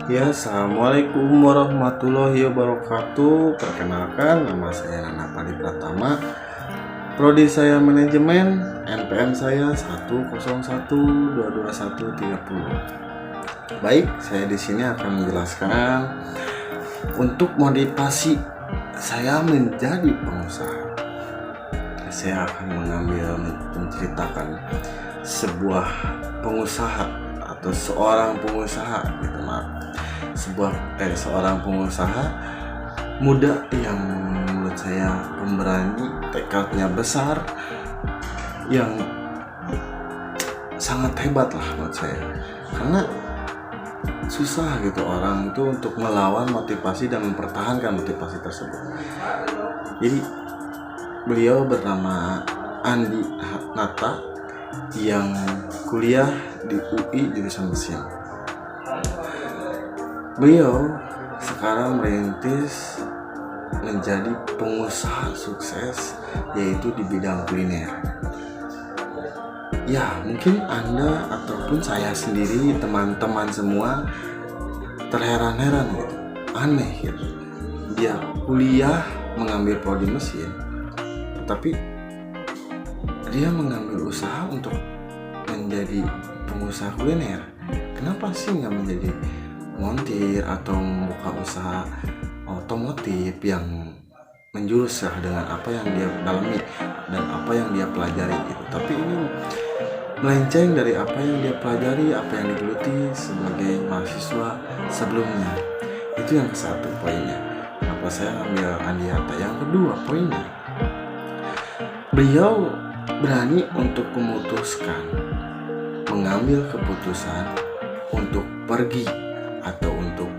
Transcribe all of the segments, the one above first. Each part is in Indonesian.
Ya, assalamualaikum warahmatullahi wabarakatuh. Perkenalkan, nama saya Nana Padi Pratama. Prodi saya manajemen, NPM saya 101222130. Baik, saya di sini akan menjelaskan untuk motivasi saya menjadi pengusaha. Saya akan menceritakan sebuah pengusaha atau seorang pengusaha gitu, seorang pengusaha muda yang menurut saya pemberani, tekadnya besar, yang sangat hebat lah menurut saya. Karena susah gitu orang itu untuk melawan motivasi dan mempertahankan motivasi tersebut. Jadi beliau bernama Andi Nata yang kuliah di UI jurusan mesin. Beliau sekarang merintis menjadi pengusaha sukses, yaitu di bidang kuliner. Ya, mungkin Anda ataupun saya sendiri, teman-teman semua terheran-heran gitu, aneh gitu. Dia kuliah mengambil prodi mesin, tetapi dia mengambil usaha untuk menjadi pengusaha kuliner. Kenapa sih nggak menjadi montir atau membuka usaha otomotif yang menjurus dengan apa yang dia dalami dan apa yang dia pelajari gitu. Tapi ini melenceng dari apa yang dia pelajari, apa yang digeluti sebagai mahasiswa sebelumnya. Itu yang satu poinnya. Kenapa saya ambil Andi Hatta? Yang kedua poinnya, beliau berani untuk memutuskan, mengambil keputusan untuk pergi atau untuk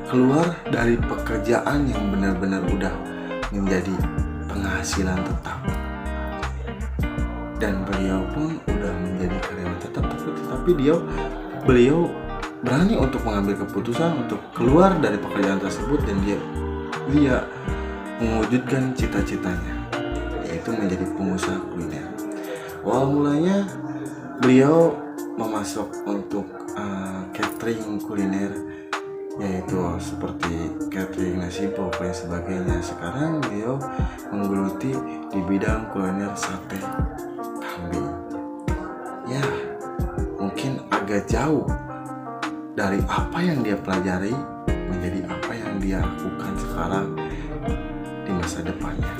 keluar dari pekerjaan yang benar-benar udah menjadi penghasilan tetap, dan beliau pun udah menjadi karyawan tetap, tapi beliau berani untuk mengambil keputusan untuk keluar dari pekerjaan tersebut, dan dia mewujudkan cita-citanya, yaitu menjadi pengusaha kuliner. Awal mulanya beliau memasok untuk catering kuliner, yaitu seperti catering nasi pop dan sebagainya. Sekarang beliau menggeluti di bidang kuliner sate kambing. Ya, mungkin agak jauh dari apa yang dia pelajari menjadi apa yang dia lakukan sekarang di masa depannya.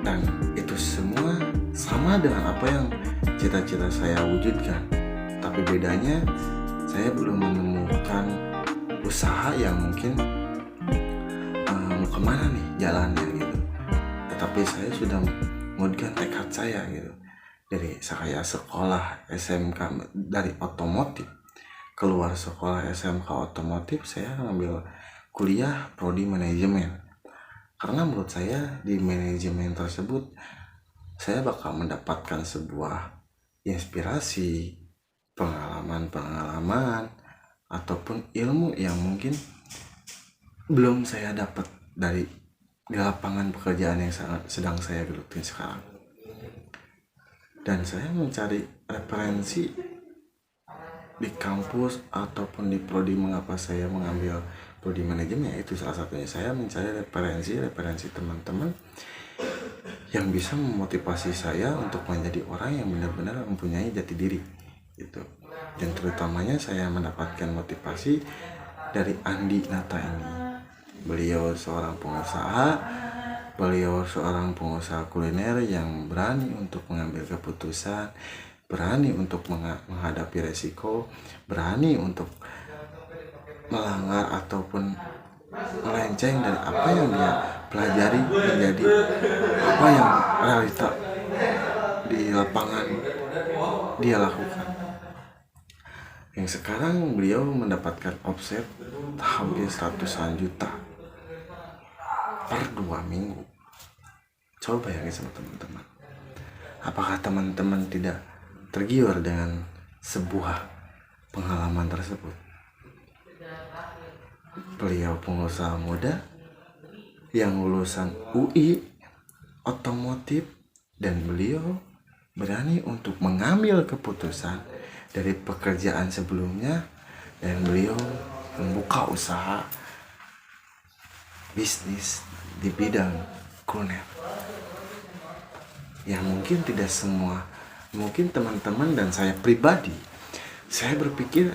Dan itu semua sama dengan apa yang cita-cita saya wujudkan. Tapi bedanya, saya belum menemukan usaha yang mungkin mau kemana nih jalannya gitu. Tetapi saya sudah mewujudkan tekad saya gitu. Dari saya sekolah SMK dari otomotif, keluar sekolah SMK otomotif, saya ngambil kuliah prodi manajemen. Karena menurut saya di manajemen tersebut saya bakal mendapatkan sebuah inspirasi, pengalaman ataupun ilmu yang mungkin belum saya dapat di lapangan pekerjaan yang sedang saya geluti sekarang. Dan saya mencari referensi di kampus ataupun di prodi. Mengapa saya mengambil prodi manajemen? Itu salah satunya saya mencari referensi teman-teman yang bisa memotivasi saya untuk menjadi orang yang benar-benar mempunyai jati diri gitu. Dan terutamanya saya mendapatkan motivasi dari Andi Nata ini. Beliau seorang pengusaha kuliner yang berani untuk mengambil keputusan, berani untuk menghadapi resiko, berani untuk melanggar ataupun melenceng dari apa yang dia pelajari menjadi apa yang realita di lapangan dia lakukan. Yang sekarang beliau mendapatkan omset hampir 100-an juta per 2 minggu. Coba bayangin sama teman-teman. Apakah teman-teman tidak tergiur dengan sebuah pengalaman tersebut? Beliau pengusaha muda yang lulusan UI otomotif, dan beliau berani untuk mengambil keputusan dari pekerjaan sebelumnya, dan beliau membuka usaha bisnis di bidang kuliner. Yang mungkin tidak semua, mungkin teman-teman dan saya pribadi, saya berpikir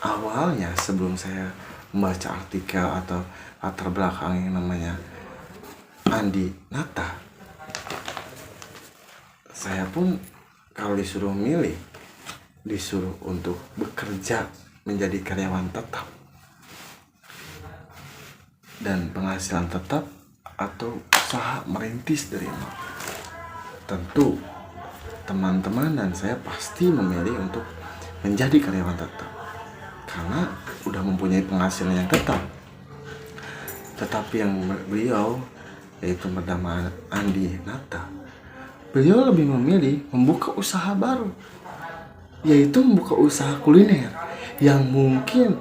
awalnya sebelum saya membaca artikel atau latar belakang yang namanya Andi Nata, saya pun kalau disuruh milih, disuruh untuk bekerja menjadi karyawan tetap dan penghasilan tetap atau usaha merintis dari nol, tentu teman-teman dan saya pasti memilih untuk menjadi karyawan tetap karena udah mempunyai penghasilan yang tetap. Tetapi yang beliau, yaitu bernama Andi Nata, beliau lebih memilih membuka usaha baru, yaitu membuka usaha kuliner yang mungkin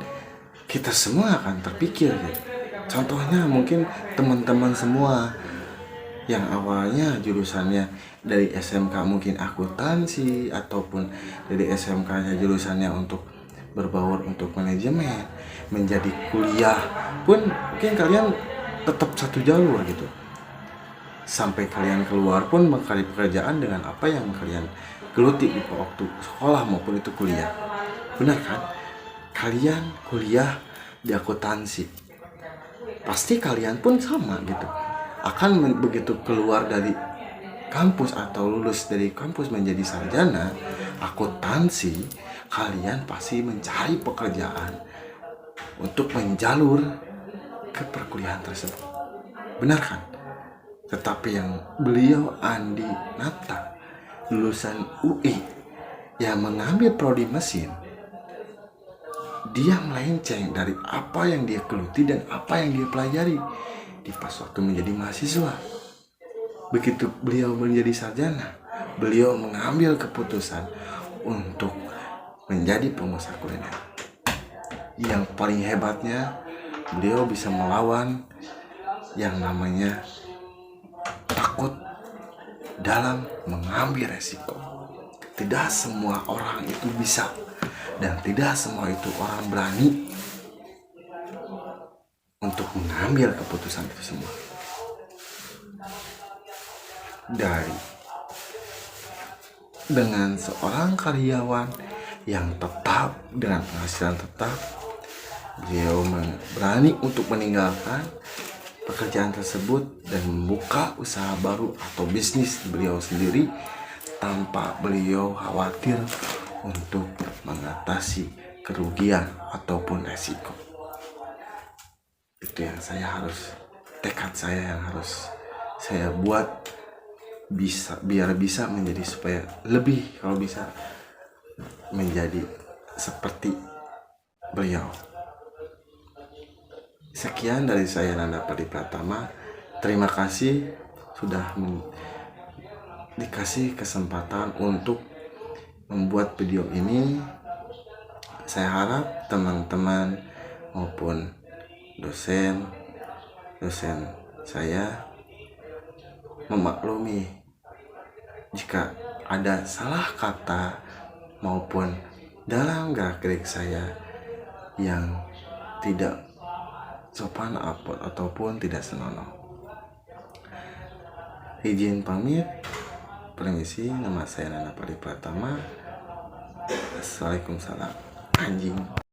kita semua akan terpikir gitu. Contohnya mungkin teman-teman semua yang awalnya jurusannya dari SMK mungkin akuntansi, ataupun dari SMK-nya jurusannya untuk berbaur untuk manajemen, menjadi kuliah pun mungkin kalian tetap satu jalur gitu. Sampai kalian keluar pun mencari pekerjaan dengan apa yang kalian geluti di waktu sekolah maupun itu kuliah. Benar kan? Kalian kuliah di akuntansi, pasti kalian pun sama gitu. Akan begitu keluar dari kampus atau lulus dari kampus menjadi sarjana akuntansi, kalian pasti mencari pekerjaan untuk menjalur ke perkuliahan tersebut. Benar kan? Tetapi yang beliau Andi Nata, lulusan UI yang mengambil prodi mesin, dia melenceng dari apa yang dia geluti dan apa yang dia pelajari di pas waktu menjadi mahasiswa. Begitu beliau menjadi sarjana, beliau mengambil keputusan untuk menjadi pengusaha kuliner. Yang paling hebatnya, beliau bisa melawan yang namanya takut dalam mengambil resiko. Tidak semua orang itu bisa, dan tidak semua itu orang berani untuk mengambil keputusan itu semua. Dengan seorang karyawan yang tetap dengan penghasilan tetap, beliau berani untuk meninggalkan pekerjaan tersebut dan membuka usaha baru atau bisnis beliau sendiri tanpa beliau khawatir untuk mengatasi kerugian ataupun resiko. Itu yang tekad saya yang harus saya buat biar bisa menjadi, supaya lebih kalau bisa menjadi seperti beliau. Sekian dari saya, Nanda Padi Pratama. Terima kasih sudah dikasih kesempatan untuk membuat video ini. Saya harap teman-teman maupun dosen saya memaklumi jika ada salah kata maupun dalam gerak-gerik saya yang tidak sopan ataupun tidak senonoh. Izin pamit, permisi. Nama saya Nanda Padi Pratama. Assalamualaikum, salam anjing.